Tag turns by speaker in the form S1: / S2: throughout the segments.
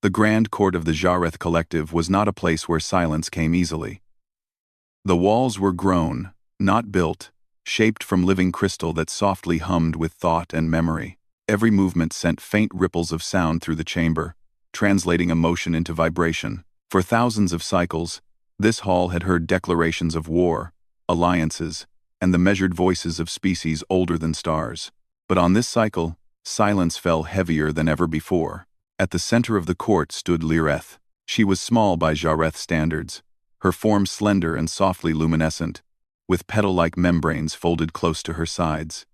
S1: The grand court of the Jareth Collective was not a place where silence came easily. The walls were grown, not built, shaped from living crystal that softly hummed with thought and memory. Every movement sent faint ripples of sound through the chamber, translating emotion into vibration. For thousands of cycles, this hall had heard declarations of war, alliances, and the measured voices of species older than stars. But on this cycle, silence fell heavier than ever before. At the center of the court stood Lireth. She was small by Jareth standards, her form slender and softly luminescent, with petal-like membranes folded close to her sides.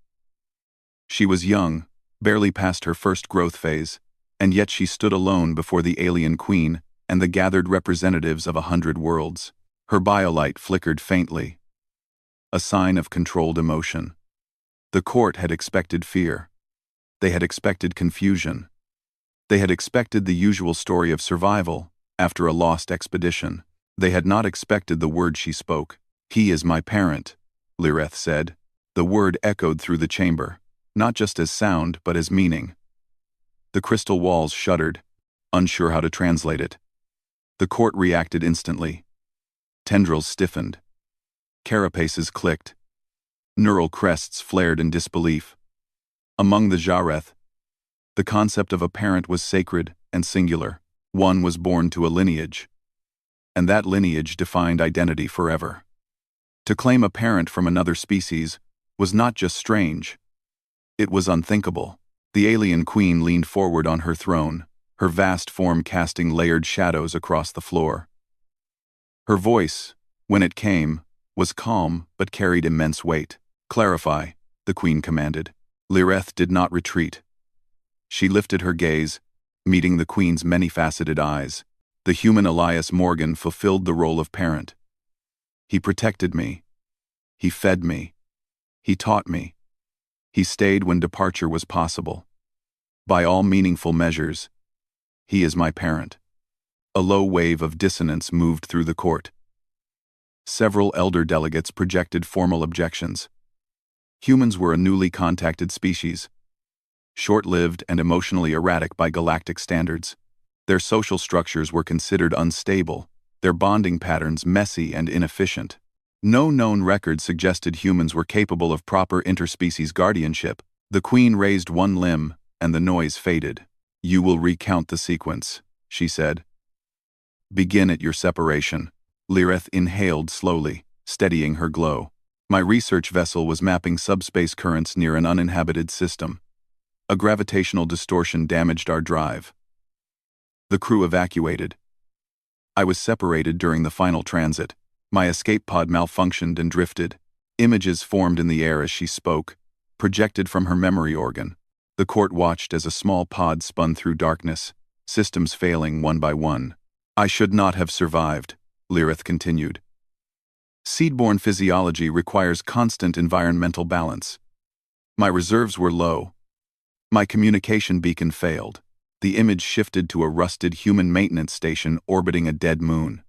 S1: She was young, barely past her first growth phase, and yet she stood alone before the alien queen and the gathered representatives of 100 worlds. Her biolight flickered faintly, a sign of controlled emotion. The court had expected fear. They had expected confusion. They had expected the usual story of survival after a lost expedition. They had not expected the word she spoke. "He is my parent," Lireth said. The word echoed through the chamber, not just as sound but as meaning. The crystal walls shuddered, unsure how to translate it. The court reacted instantly. Tendrils stiffened. Carapaces clicked. Neural crests flared in disbelief. Among the Jareth, the concept of a parent was sacred and singular. One was born to a lineage, and that lineage defined identity forever. To claim a parent from another species was not just strange, it was unthinkable. The alien queen leaned forward on her throne, her vast form casting layered shadows across the floor. Her voice, when it came, was calm but carried immense weight. "Clarify," the queen commanded. Lireth did not retreat. She lifted her gaze, meeting the queen's many-faceted eyes. The human Elias Morgan fulfilled the role of parent. He protected me. He fed me. He taught me. He stayed when departure was possible. By all meaningful measures, he is my parent. A low wave of dissonance moved through the court. Several elder delegates projected formal objections. Humans were a newly contacted species, short-lived and emotionally erratic by galactic standards. Their social structures were considered unstable, their bonding patterns messy and inefficient. No known record suggested humans were capable of proper interspecies guardianship. The queen raised one limb, and the noise faded. "You will recount the sequence," she said. "Begin at your separation." Lireth inhaled slowly, steadying her glow. "My research vessel was mapping subspace currents near an uninhabited system. A gravitational distortion damaged our drive. The crew evacuated. I was separated during the final transit. My escape pod malfunctioned and drifted. Images formed in the air as she spoke, projected from her memory organ. The court watched as a small pod spun through darkness, systems failing one by one. "I should not have survived," Lireth continued. "Seedborne physiology requires constant environmental balance. My reserves were low. My communication beacon failed. The image shifted to a rusted human maintenance station orbiting a dead moon.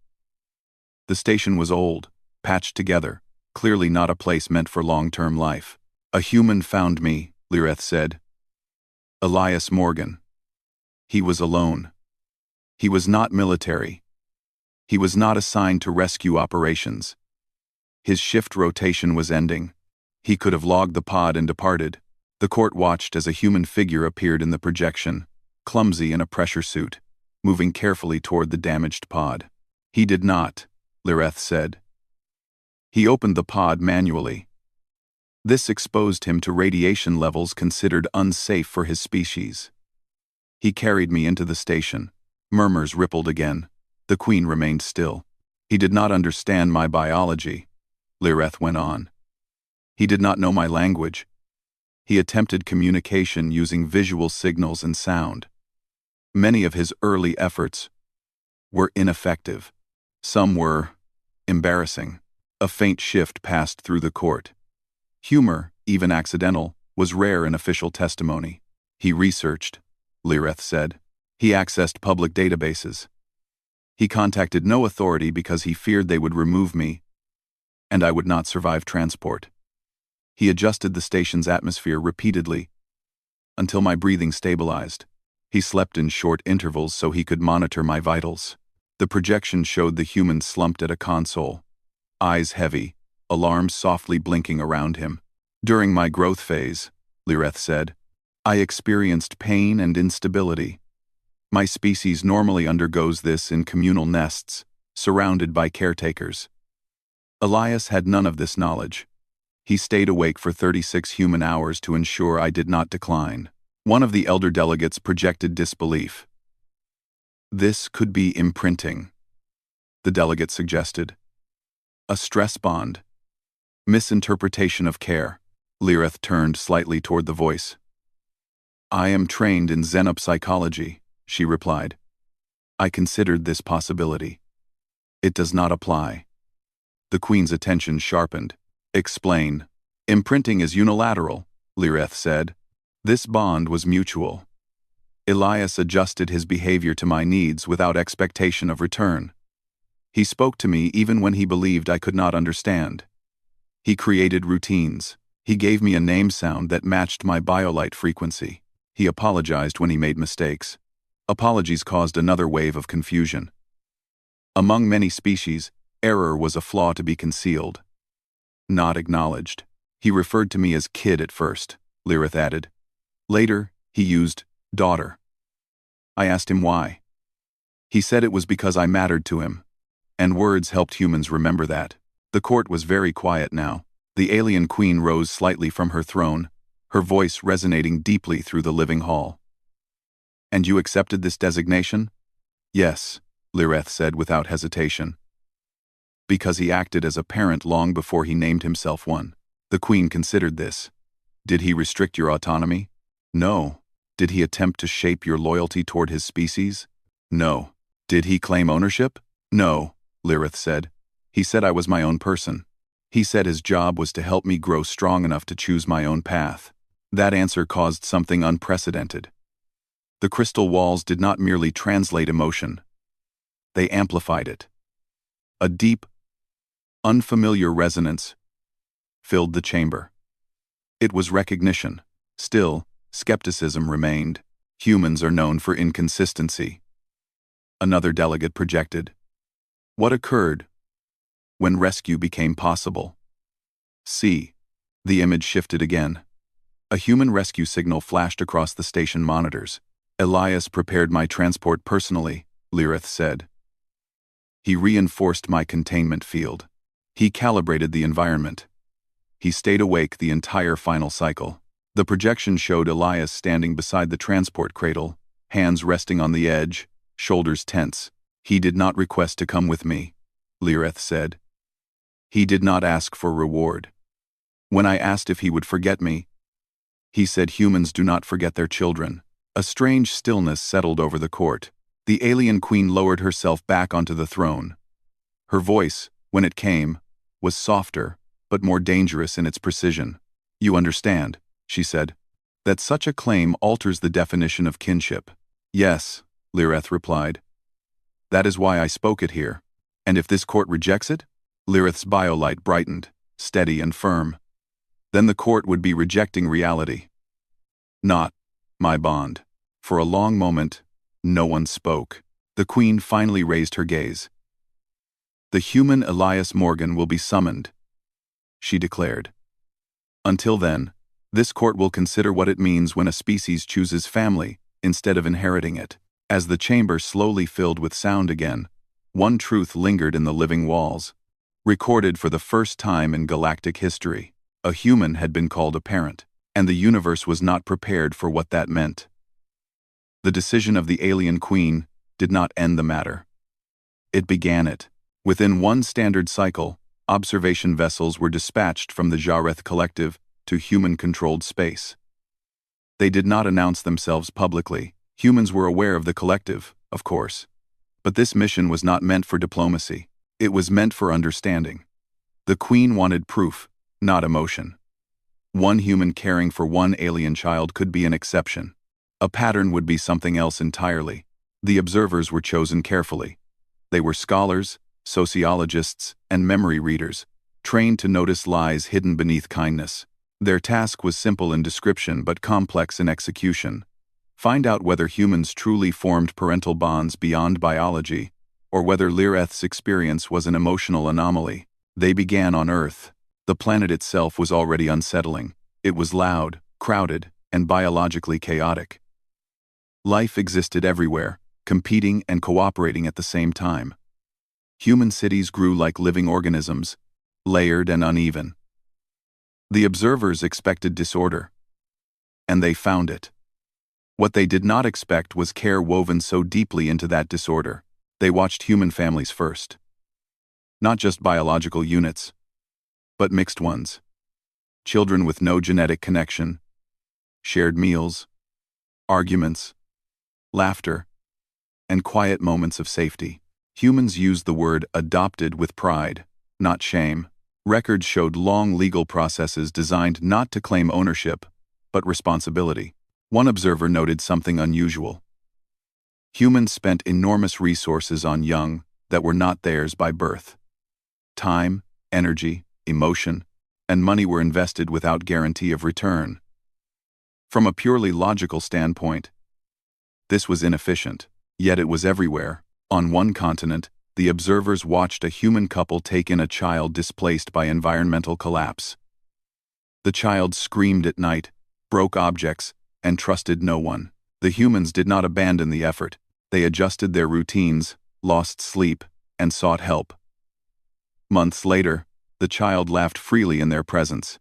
S1: The station was old, patched together, clearly not a place meant for long-term life. A human found me," Lireth said. "Elias Morgan. He was alone. He was not military. He was not assigned to rescue operations. His shift rotation was ending. He could have logged the pod and departed." The court watched as a human figure appeared in the projection, clumsy in a pressure suit, moving carefully toward the damaged pod. "He did not," Lireth said. "He opened the pod manually. This exposed him to radiation levels considered unsafe for his species. He carried me into the station." Murmurs rippled again. The queen remained still. "He did not understand my biology," Lireth went on. "He did not know my language. He attempted communication using visual signals and sound. Many of his early efforts were ineffective. Some were embarrassing." A faint shift passed through the court. Humor, even accidental, was rare in official testimony. "He researched," Lireth said. "He accessed public databases. He contacted no authority because he feared they would remove me, and I would not survive transport. He adjusted the station's atmosphere repeatedly until my breathing stabilized. He slept in short intervals so he could monitor my vitals. The projection showed the human slumped at a console, eyes heavy, alarms softly blinking around him. During my growth phase, Lireth said, I experienced pain and instability. My species normally undergoes this in communal nests, surrounded by caretakers. Elias had none of this knowledge. He stayed awake for 36 human hours to ensure I did not decline. One of the elder delegates projected disbelief. This could be imprinting, the delegate suggested. A stress bond. Misinterpretation of care. Lireth turned slightly toward the voice. I am trained in xenopsychology, she replied. I considered this possibility. It does not apply. The Queen's attention sharpened. Explain. Imprinting is unilateral, Lireth said. This bond was mutual. Elias adjusted his behavior to my needs without expectation of return. He spoke to me even when he believed I could not understand. He created routines. He gave me a name sound that matched my biolite frequency. He apologized when he made mistakes. Apologies caused another wave of confusion. Among many species, error was a flaw to be concealed, not acknowledged. He referred to me as kid at first, Lireth added. Later, he used daughter. I asked him why. He said it was because I mattered to him, and words helped humans remember that. The court was very quiet now. The alien queen rose slightly from her throne, her voice resonating deeply through the living hall. And you accepted this designation? Yes, Lireth said without hesitation. Because he acted as a parent long before he named himself one. The Queen considered this. Did he restrict your autonomy? No. Did he attempt to shape your loyalty toward his species? No. Did he claim ownership? No, Lireth said. He said I was my own person. He said his job was to help me grow strong enough to choose my own path. That answer caused something unprecedented. The crystal walls did not merely translate emotion. They amplified it. A deep, unfamiliar resonance filled the chamber. It was recognition. Still, skepticism remained. Humans are known for inconsistency. Another delegate projected. What occurred when rescue became possible? See. The image shifted again. A human rescue signal flashed across the station monitors. Elias prepared my transport personally, Lireth said. He reinforced my containment field. He calibrated the environment. He stayed awake the entire final cycle. The projection showed Elias standing beside the transport cradle, hands resting on the edge, shoulders tense. He did not request to come with me, Lireth said. He did not ask for reward. When I asked if he would forget me, he said humans do not forget their children. A strange stillness settled over the court. The alien queen lowered herself back onto the throne. Her voice, when it came, was softer, but more dangerous in its precision. You understand, she said, that such a claim alters the definition of kinship. Yes, Lireth replied. That is why I spoke it here. And if this court rejects it? Lireth's biolight brightened, steady and firm. Then the court would be rejecting reality. Not my bond. For a long moment, no one spoke. The queen finally raised her gaze. The human Elias Morgan will be summoned, she declared. Until then, this court will consider what it means when a species chooses family instead of inheriting it. As the chamber slowly filled with sound again, one truth lingered in the living walls. Recorded for the first time in galactic history, a human had been called a parent, and the universe was not prepared for what that meant. The decision of the alien queen did not end the matter. It began it. Within one standard cycle, observation vessels were dispatched from the Jareth Collective to human-controlled space. They did not announce themselves publicly. Humans were aware of the collective, of course. But this mission was not meant for diplomacy. It was meant for understanding. The Queen wanted proof, not emotion. One human caring for one alien child could be an exception. A pattern would be something else entirely. The observers were chosen carefully. They were scholars, sociologists, and memory readers, trained to notice lies hidden beneath kindness. Their task was simple in description but complex in execution. Find out whether humans truly formed parental bonds beyond biology, or whether Lireth's experience was an emotional anomaly. They began on Earth. The planet itself was already unsettling. It was loud, crowded, and biologically chaotic. Life existed everywhere, competing and cooperating at the same time. Human cities grew like living organisms, layered and uneven. The observers expected disorder, and they found it. What they did not expect was care woven so deeply into that disorder. They watched human families first. Not just biological units, but mixed ones. Children with no genetic connection, shared meals, arguments, laughter, and quiet moments of safety. Humans used the word adopted with pride, not shame. Records showed long legal processes designed not to claim ownership, but responsibility. One observer noted something unusual. Humans spent enormous resources on young that were not theirs by birth. Time, energy, emotion, and money were invested without guarantee of return. From a purely logical standpoint, this was inefficient, yet it was everywhere. On one continent, the observers watched a human couple take in a child displaced by environmental collapse. The child screamed at night, broke objects, and trusted no one. The humans did not abandon the effort. They adjusted their routines, lost sleep, and sought help. Months later, the child laughed freely in their presence.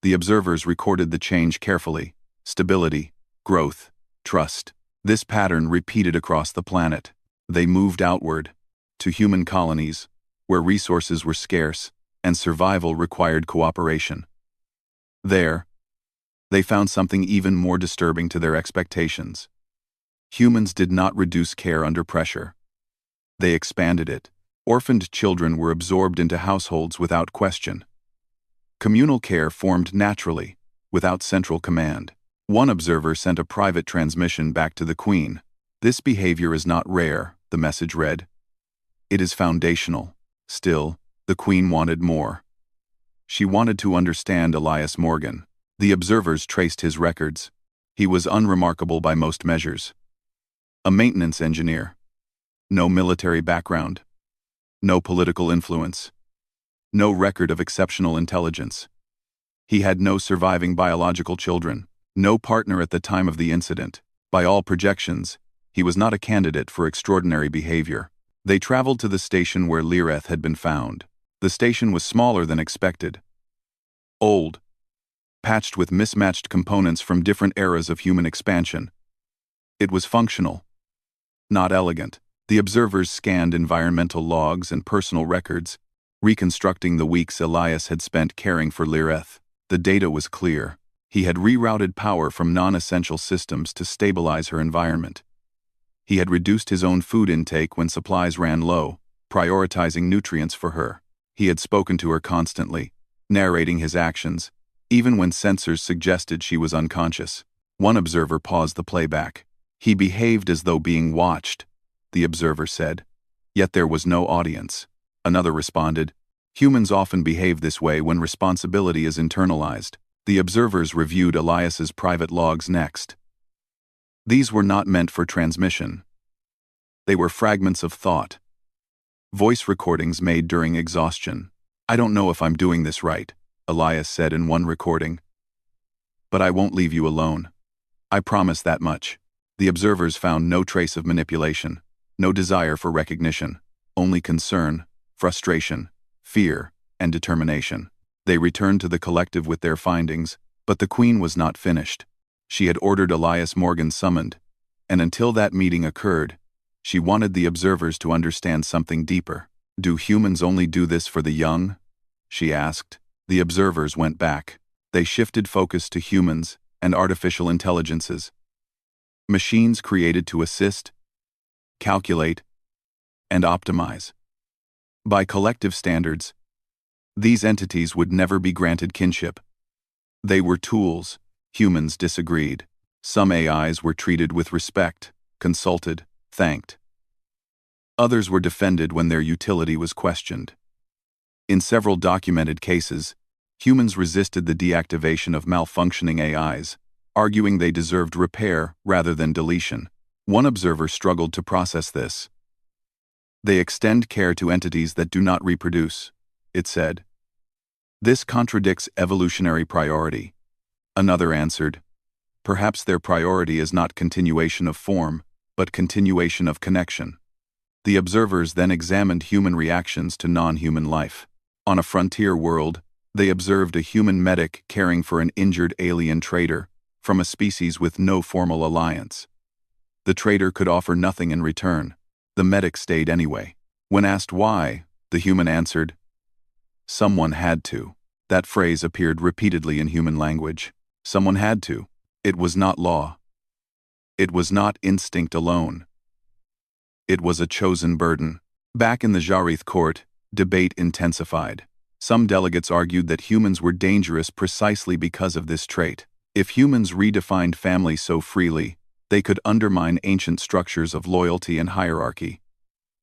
S1: The observers recorded the change carefully: stability, growth, trust. This pattern repeated across the planet. They moved outward, to human colonies, where resources were scarce and survival required cooperation. There, they found something even more disturbing to their expectations. Humans did not reduce care under pressure. They expanded it. Orphaned children were absorbed into households without question. Communal care formed naturally, without central command. One observer sent a private transmission back to the Queen. "This behavior is not rare," the message read. "It is foundational." Still, the Queen wanted more. She wanted to understand Elias Morgan. The observers traced his records. He was unremarkable by most measures. A maintenance engineer. No military background. No political influence. No record of exceptional intelligence. He had no surviving biological children. No partner at the time of the incident. By all projections, he was not a candidate for extraordinary behavior. They traveled to the station where Lireth had been found. The station was smaller than expected. Old, patched with mismatched components from different eras of human expansion. It was functional, not elegant. The observers scanned environmental logs and personal records, reconstructing the weeks Elias had spent caring for Lireth. The data was clear. He had rerouted power from non-essential systems to stabilize her environment. He had reduced his own food intake when supplies ran low, prioritizing nutrients for her. He had spoken to her constantly, narrating his actions, even when sensors suggested she was unconscious. One observer paused the playback. "He behaved as though being watched," the observer said. "Yet there was no audience." Another responded, "Humans often behave this way when responsibility is internalized." The observers reviewed Elias's private logs next. These were not meant for transmission. They were fragments of thought. Voice recordings made during exhaustion. "I don't know if I'm doing this right," Elias said in one recording. "But I won't leave you alone. I promise that much." The observers found no trace of manipulation, no desire for recognition, only concern, frustration, fear, and determination. They returned to the collective with their findings, but the Queen was not finished. She had ordered Elias Morgan summoned, and until that meeting occurred, she wanted the observers to understand something deeper. "Do humans only do this for the young?" she asked. The observers went back. They shifted focus to humans and artificial intelligences. Machines created to assist, calculate, and optimize. By collective standards, these entities would never be granted kinship. They were tools. Humans disagreed. Some AIs were treated with respect, consulted, thanked. Others were defended when their utility was questioned. In several documented cases, humans resisted the deactivation of malfunctioning AIs, arguing they deserved repair rather than deletion. One observer struggled to process this. They extend care to entities that do not reproduce, it said. This contradicts evolutionary priority. Another answered, perhaps their priority is not continuation of form, but continuation of connection. The observers then examined human reactions to non-human life. On a frontier world, they observed a human medic caring for an injured alien trader from a species with no formal alliance. The trader could offer nothing in return. The medic stayed anyway. When asked why, the human answered, "Someone had to." That phrase appeared repeatedly in human language. Someone had to. It was not law. It was not instinct alone. It was a chosen burden. Back in the Jareth court, debate intensified. Some delegates argued that humans were dangerous precisely because of this trait. If humans redefined family so freely, they could undermine ancient structures of loyalty and hierarchy.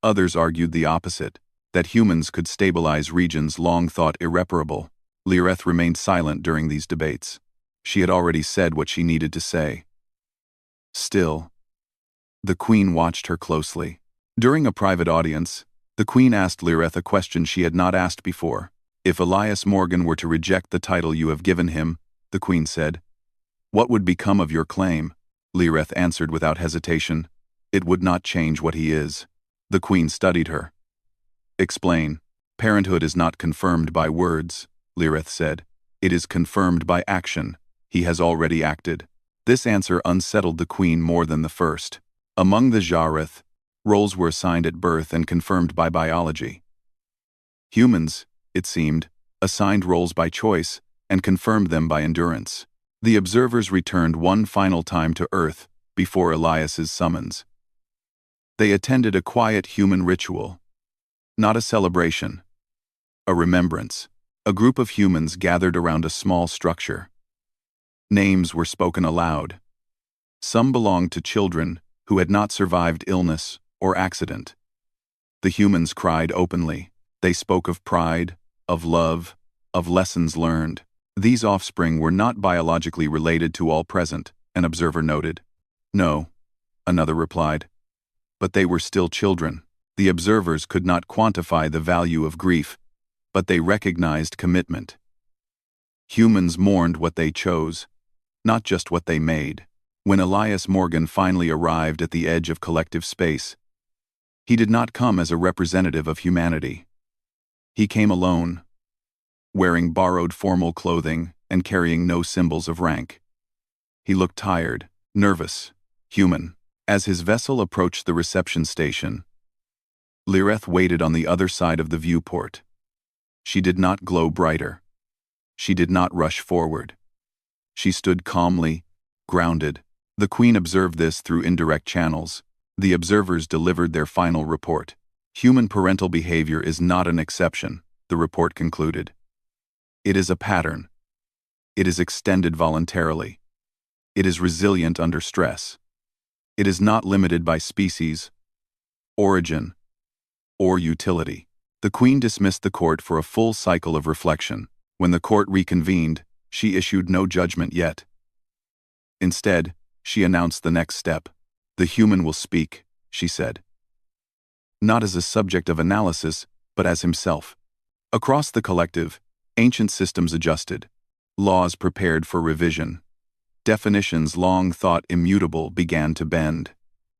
S1: Others argued the opposite, that humans could stabilize regions long thought irreparable. Lireth remained silent during these debates. She had already said what she needed to say. Still, the queen watched her closely. During a private audience, the queen asked Lireth a question she had not asked before. If Elias Morgan were to reject the title you have given him, the queen said, what would become of your claim? Lireth answered without hesitation, it would not change what he is. The queen studied her. Explain. Parenthood is not confirmed by words, Lireth said. It is confirmed by action. He has already acted. This answer unsettled the queen more than the first. Among the Jareth, roles were assigned at birth and confirmed by biology. Humans, it seemed, assigned roles by choice and confirmed them by endurance. The observers returned one final time to Earth before Elias's summons. They attended a quiet human ritual. Not a celebration. A remembrance. A group of humans gathered around a small structure. Names were spoken aloud. Some belonged to children who had not survived illness or accident. The humans cried openly. They spoke of pride, of love, of lessons learned. These offspring were not biologically related to all present, an observer noted. No, another replied. But they were still children. The observers could not quantify the value of grief, but they recognized commitment. Humans mourned what they chose, not just what they made. When Elias Morgan finally arrived at the edge of collective space, he did not come as a representative of humanity. He came alone, wearing borrowed formal clothing and carrying no symbols of rank. He looked tired, nervous, human. As his vessel approached the reception station, Lireth waited on the other side of the viewport. She did not glow brighter. She did not rush forward. She stood calmly, grounded. The queen observed this through indirect channels. The observers delivered their final report. Human parental behavior is not an exception, the report concluded. It is a pattern. It is extended voluntarily. It is resilient under stress. It is not limited by species, origin, or utility. The queen dismissed the court for a full cycle of reflection. When the court reconvened, she issued no judgment yet. Instead, she announced the next step. The human will speak, she said. Not as a subject of analysis, but as himself. Across the collective, ancient systems adjusted. Laws prepared for revision. Definitions long thought immutable began to bend.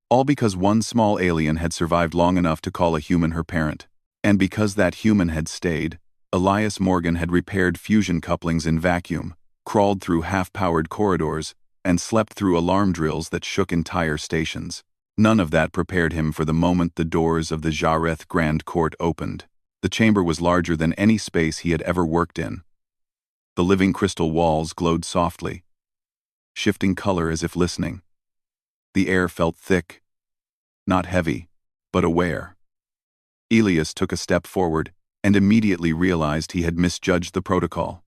S1: All because one small alien had survived long enough to call a human her parent. And because that human had stayed, Elias Morgan had repaired fusion couplings in vacuum, crawled through half-powered corridors, and slept through alarm drills that shook entire stations. None of that prepared him for the moment the doors of the Jareth Grand Court opened. The chamber was larger than any space he had ever worked in. The living crystal walls glowed softly, shifting color as if listening. The air felt thick, not heavy, but aware. Elias took a step forward and immediately realized he had misjudged the protocol.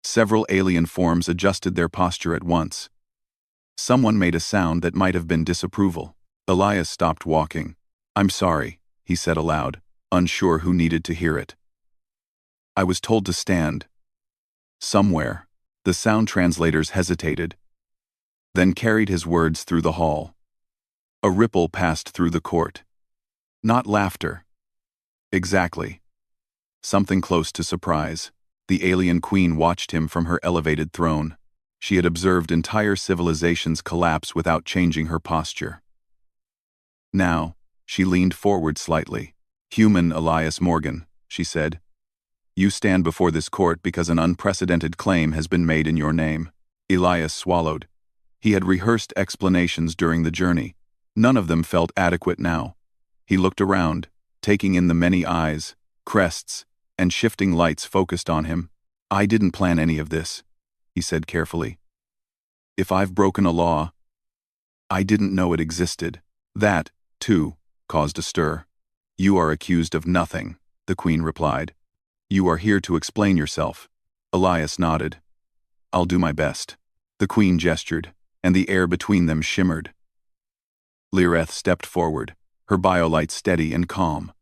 S1: Several alien forms adjusted their posture at once. Someone made a sound that might have been disapproval. Elias stopped walking. "I'm sorry," he said aloud, unsure who needed to hear it. "I was told to stand." Somewhere, the sound translators hesitated. then carried his words through the hall. A ripple passed through the court. Not laughter. Exactly. Something close to surprise. The alien queen watched him from her elevated throne. She had observed entire civilizations collapse without changing her posture. Now, she leaned forward slightly. "Human Elias Morgan," she said. "You stand before this court because an unprecedented claim has been made in your name." Elias swallowed. He had rehearsed explanations during the journey. None of them felt adequate now. He looked around, taking in the many eyes, crests, and shifting lights focused on him. "I didn't plan any of this," he said carefully. "If I've broken a law, I didn't know it existed." That, too, caused a stir. "You are accused of nothing," the queen replied. "You are here to explain yourself." Elias nodded. "I'll do my best." The queen gestured, and the air between them shimmered. Lireth stepped forward, her biolight steady and calm.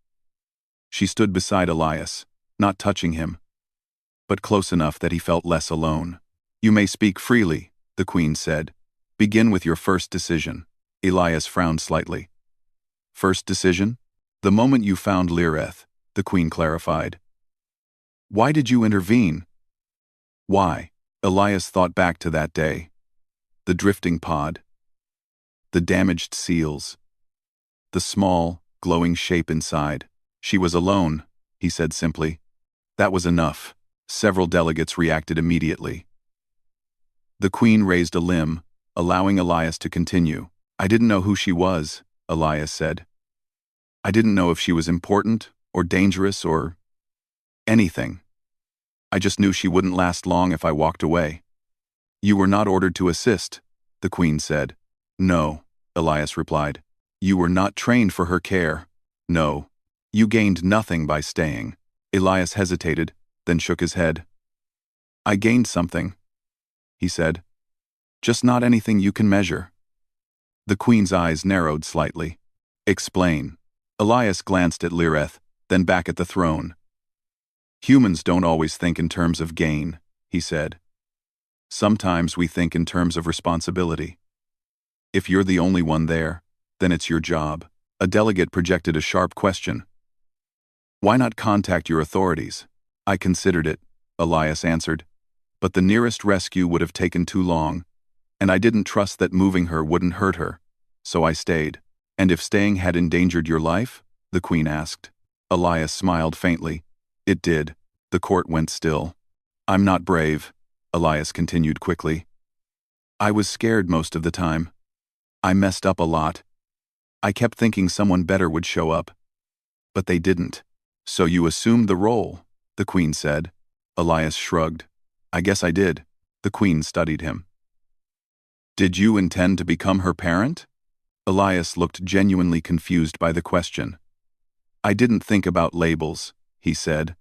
S1: She stood beside Elias, not touching him, but close enough that he felt less alone. "You may speak freely," the queen said. "Begin with your first decision." Elias frowned slightly. "First decision?" "The moment you found Lireth," the queen clarified. "Why did you intervene?" "Why?" Elias thought back to that day. The drifting pod. The damaged seals. The small, glowing shape inside. "She was alone," he said simply. That was enough. Several delegates reacted immediately. The queen raised a limb, allowing Elias to continue. "I didn't know who she was," Elias said. "I didn't know if she was important, or dangerous, or anything. I just knew she wouldn't last long if I walked away." "You were not ordered to assist," the queen said. "No," Elias replied. "You were not trained for her care." "No. You gained nothing by staying." Elias hesitated, then shook his head. "I gained something," he said. "Just not anything you can measure." The queen's eyes narrowed slightly. "Explain." Elias glanced at Lireth, then back at the throne. "Humans don't always think in terms of gain," he said. "Sometimes we think in terms of responsibility. If you're the only one there, then it's your job." A delegate projected a sharp question. "Why not contact your authorities?" "I considered it," Elias answered. "But the nearest rescue would have taken too long, and I didn't trust that moving her wouldn't hurt her, so I stayed." "And if staying had endangered your life?" the queen asked. Elias smiled faintly. "It did." The court went still. "I'm not brave," Elias continued quickly. "I was scared most of the time. I messed up a lot. I kept thinking someone better would show up. But they didn't." "So you assumed the role," the queen said. Elias shrugged. "I guess I did." The queen studied him. "Did you intend to become her parent?" Elias looked genuinely confused by the question. "I didn't think about labels," he said.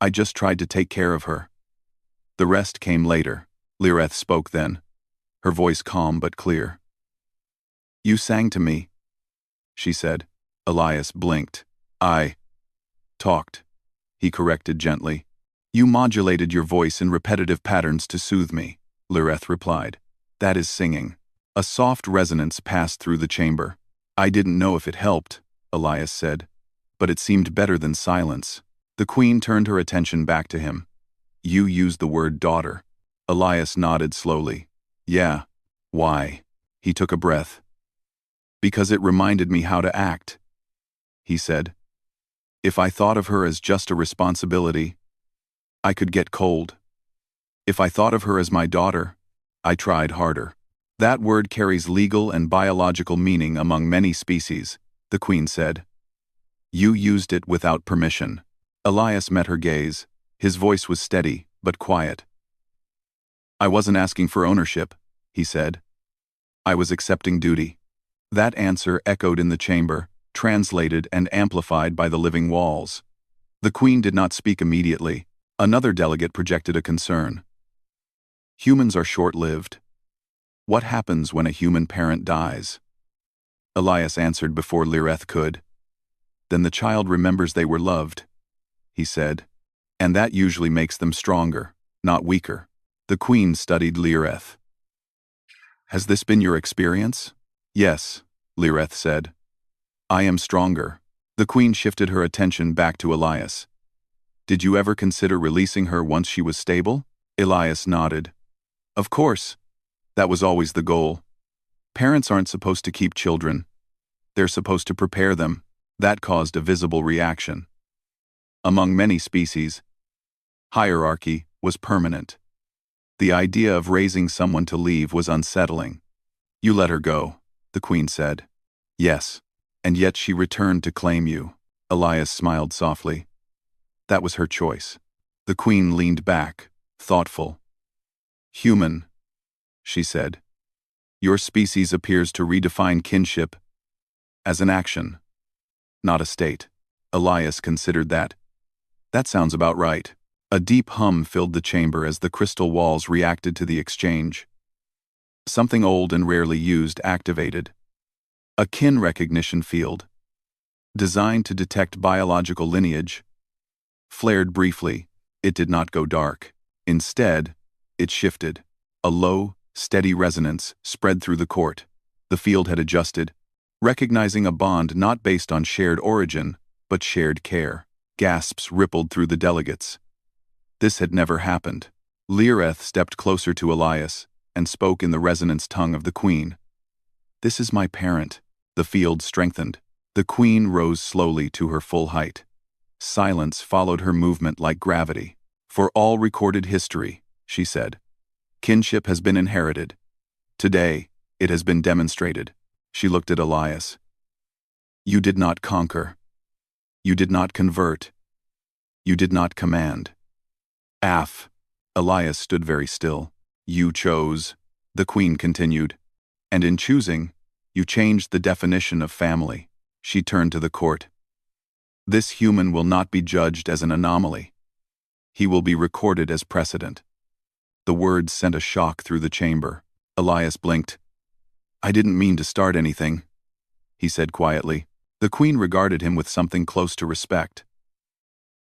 S1: "I just tried to take care of her. The rest came later." Lireth spoke then, her voice calm but clear. "You sang to me," she said. Elias blinked. "I talked," he corrected gently. "You modulated your voice in repetitive patterns to soothe me," Lireth replied. "That is singing." A soft resonance passed through the chamber. "I didn't know if it helped," Elias said, "but it seemed better than silence." The queen turned her attention back to him. "You used the word daughter." Elias nodded slowly. "Yeah. Why?" He took a breath. "Because it reminded me how to act," he said. "If I thought of her as just a responsibility, I could get cold. If I thought of her as my daughter, I tried harder." "That word carries legal and biological meaning among many species," the queen said. "You used it without permission." Elias met her gaze. His voice was steady, but quiet. "I wasn't asking for ownership," he said. "I was accepting duty." That answer echoed in the chamber, translated and amplified by the living walls. The queen did not speak immediately. Another delegate projected a concern. "Humans are short-lived. What happens when a human parent dies?" Elias answered before Lireth could. "Then the child remembers they were loved," he said. "And that usually makes them stronger, not weaker." The queen studied Lireth. Has this been your experience? Yes, Lireth said. I am stronger. The queen shifted her attention back to Elias. Did you ever consider releasing her once she was stable? Elias nodded. Of course. That was always the goal. Parents aren't supposed to keep children. They're supposed to prepare them. That caused a visible reaction. Among many species, hierarchy was permanent. The idea of raising someone to leave was unsettling. You let her go, the queen said. Yes, and yet she returned to claim you. Elias smiled softly. That was her choice. The queen leaned back, thoughtful. Human, she said. Your species appears to redefine kinship as an action, not a state. Elias considered that. That sounds about right. A deep hum filled the chamber as the crystal walls reacted to the exchange. Something old and rarely used activated. A kin recognition field, designed to detect biological lineage, flared briefly. It did not go dark. Instead, it shifted. A low, steady resonance spread through the court. The field had adjusted, recognizing a bond not based on shared origin, but shared care. Gasps rippled through the delegates. This had never happened. Lireth stepped closer to Elias and spoke in the resonance tongue of the queen. This is my parent. The field strengthened. The queen rose slowly to her full height. Silence followed her movement like gravity. For all recorded history, she said, kinship has been inherited. Today, it has been demonstrated. She looked at Elias. You did not conquer. You did not convert. You did not command. Elias stood very still. You chose, the queen continued. And in choosing, you changed the definition of family. She turned to the court. This human will not be judged as an anomaly. He will be recorded as precedent. The words sent a shock through the chamber. Elias blinked. I didn't mean to start anything, he said quietly. The queen regarded him with something close to respect.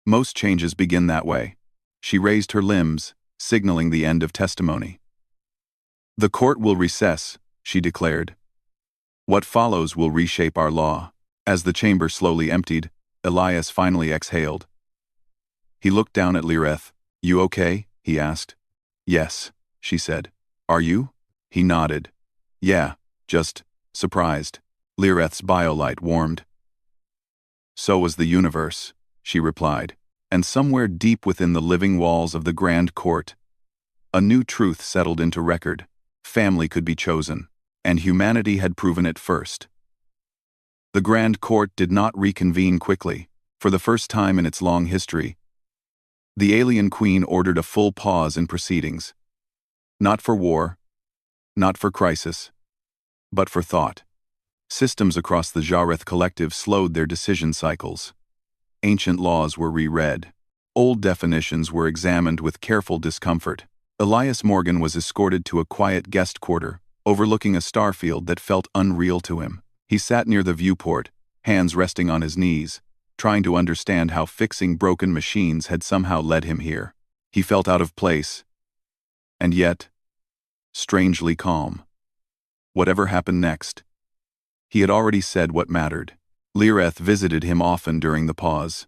S1: Most changes begin that way. She raised her limbs, signaling the end of testimony. The court will recess, she declared. What follows will reshape our law. As the chamber slowly emptied, Elias finally exhaled. He looked down at Lireth. You okay? He asked. Yes, she said. Are you? He nodded. Yeah, just surprised. Lireth's biolight warmed. So was the universe, she replied, and somewhere deep within the living walls of the grand court, a new truth settled into record. Family could be chosen, and humanity had proven it first. The grand court did not reconvene quickly. For the first time in its long history, the alien queen ordered a full pause in proceedings. Not for war, not for crisis, but for thought. Systems across the Jareth collective slowed their decision cycles. Ancient laws were reread. Old definitions were examined with careful discomfort. Elias Morgan was escorted to a quiet guest quarter, overlooking a starfield that felt unreal to him. He sat near the viewport, hands resting on his knees, trying to understand how fixing broken machines had somehow led him here. He felt out of place, and yet, strangely calm. Whatever happened next, he had already said what mattered. Lireth visited him often during the pause.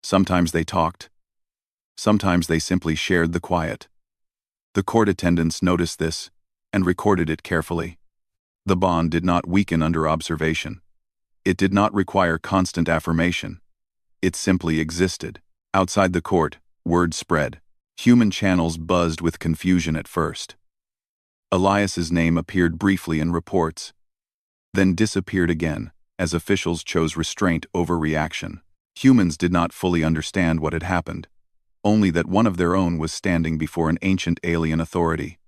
S1: Sometimes they talked. Sometimes they simply shared the quiet. The court attendants noticed this and recorded it carefully. The bond did not weaken under observation. It did not require constant affirmation. It simply existed. Outside the court, word spread. Human channels buzzed with confusion at first. Elias's name appeared briefly in reports, then disappeared again, as officials chose restraint over reaction. Humans did not fully understand what had happened, only that one of their own was standing before an ancient alien authority,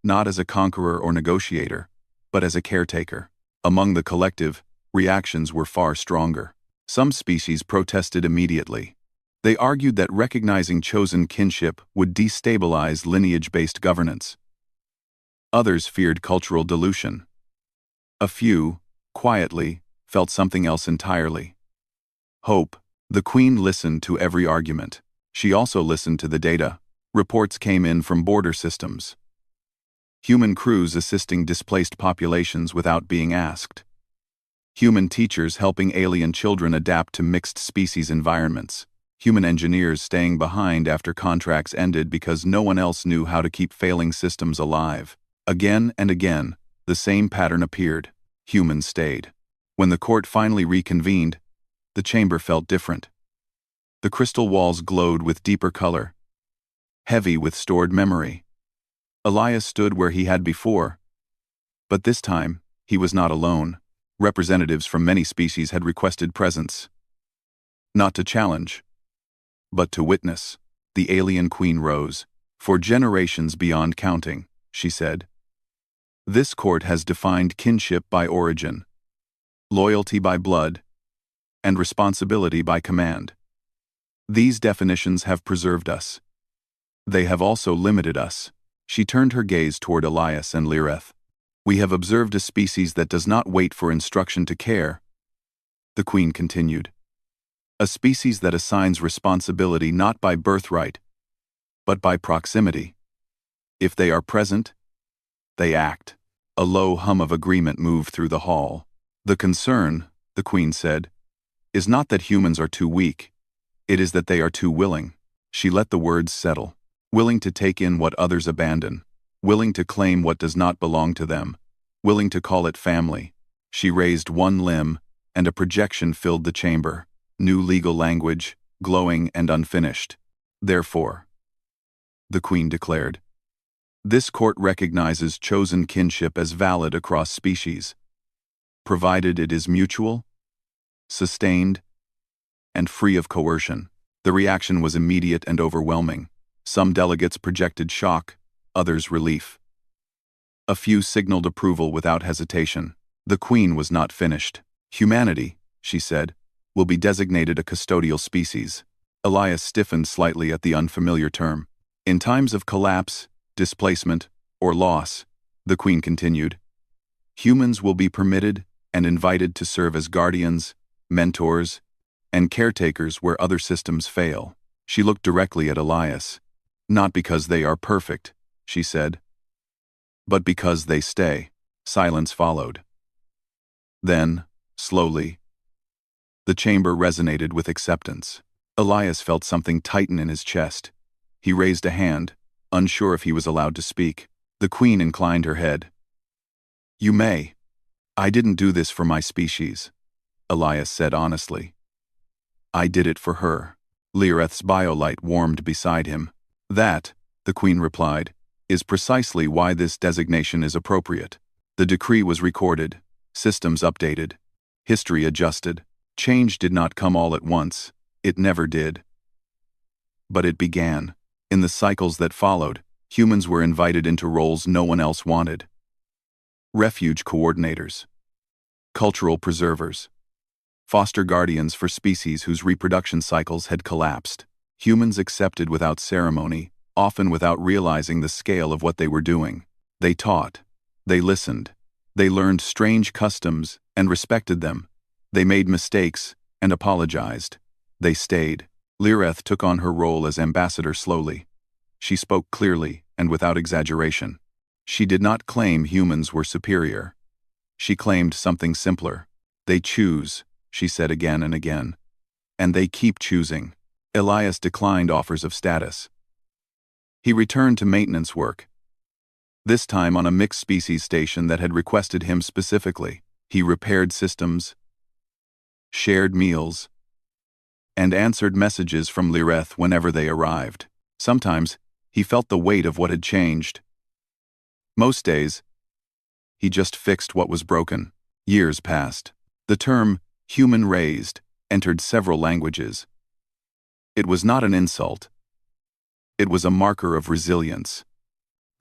S1: not as a conqueror or negotiator, but as a caretaker. Among the collective, reactions were far stronger. Some species protested immediately. They argued that recognizing chosen kinship would destabilize lineage-based governance. Others feared cultural dilution. A few, quietly, felt something else entirely. Hope. The queen listened to every argument. She also listened to the data. Reports came in from border systems. Human crews assisting displaced populations without being asked. Human teachers helping alien children adapt to mixed-species environments. Human engineers staying behind after contracts ended because no one else knew how to keep failing systems alive. Again and again, the same pattern appeared. Humans stayed. When the court finally reconvened, the chamber felt different. The crystal walls glowed with deeper color, heavy with stored memory. Elias stood where he had before, but this time, he was not alone. Representatives from many species had requested presence. Not to challenge, but to witness. The alien queen rose. For generations beyond counting, she said. This court has defined kinship by origin, loyalty by blood, and responsibility by command. These definitions have preserved us. They have also limited us. She turned her gaze toward Elias and Lireth. We have observed a species that does not wait for instruction to care. The queen continued. A species that assigns responsibility not by birthright, but by proximity. If they are present, they act. A low hum of agreement moved through the hall. The concern, the queen said, is not that humans are too weak. It is that they are too willing. She let the words settle. Willing to take in what others abandon. Willing to claim what does not belong to them. Willing to call it family. She raised one limb, and a projection filled the chamber. New legal language, glowing and unfinished. Therefore, the queen declared, this court recognizes chosen kinship as valid across species, provided it is mutual, sustained, and free of coercion. The reaction was immediate and overwhelming. Some delegates projected shock, others relief. A few signaled approval without hesitation. The queen was not finished. Humanity, she said, will be designated a custodial species. Elias stiffened slightly at the unfamiliar term. In times of collapse, displacement, or loss, the queen continued, humans will be permitted and invited to serve as guardians, mentors, and caretakers where other systems fail. She looked directly at Elias. Not because they are perfect, she said, but because they stay. Silence followed. Then, slowly, the chamber resonated with acceptance. Elias felt something tighten in his chest. He raised a hand, unsure if he was allowed to speak. The queen inclined her head. You may. I didn't do this for my species, Elias said honestly. I did it for her. Lireth's biolight warmed beside him. That, the queen replied, is precisely why this designation is appropriate. The decree was recorded, systems updated, history adjusted. Change did not come all at once. It never did. But it began. In the cycles that followed, humans were invited into roles no one else wanted. Refuge coordinators, cultural preservers, foster guardians for species whose reproduction cycles had collapsed. Humans accepted without ceremony, often without realizing the scale of what they were doing. They taught. They listened. They learned strange customs and respected them. They made mistakes and apologized. They stayed. Lireth took on her role as ambassador slowly. She spoke clearly and without exaggeration. She did not claim humans were superior. She claimed something simpler. They choose, she said again and again. And they keep choosing. Elias declined offers of status. He returned to maintenance work. This time on a mixed-species station that had requested him specifically. He repaired systems, shared meals, and answered messages from Lireth whenever they arrived. Sometimes, he felt the weight of what had changed. Most days, he just fixed what was broken. Years passed. The term, human-raised, entered several languages. It was not an insult. It was a marker of resilience.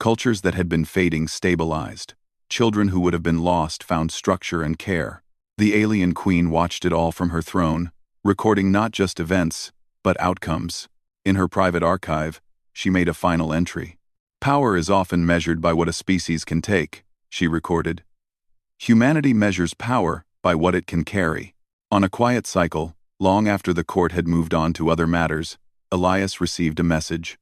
S1: Cultures that had been fading stabilized. Children who would have been lost found structure and care. The alien queen watched it all from her throne, recording not just events, but outcomes. In her private archive, she made a final entry. Power is often measured by what a species can take, she recorded. Humanity measures power by what it can carry. On a quiet cycle, long after the court had moved on to other matters, Elias received a message.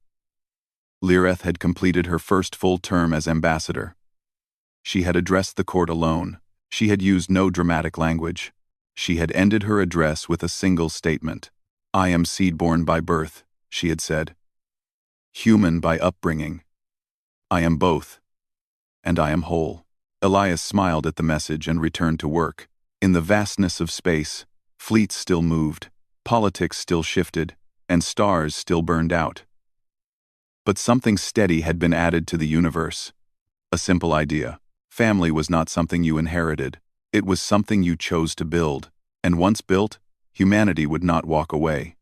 S1: Lireth had completed her first full term as ambassador. She had addressed the court alone. She had used no dramatic language. She had ended her address with a single statement. "I am seedborn by birth," she had said. "Human by upbringing. I am both. And I am whole." Elias smiled at the message and returned to work. In the vastness of space, fleets still moved, politics still shifted, and stars still burned out. But something steady had been added to the universe. A simple idea. Family was not something you inherited. It was something you chose to build, and once built, humanity would not walk away.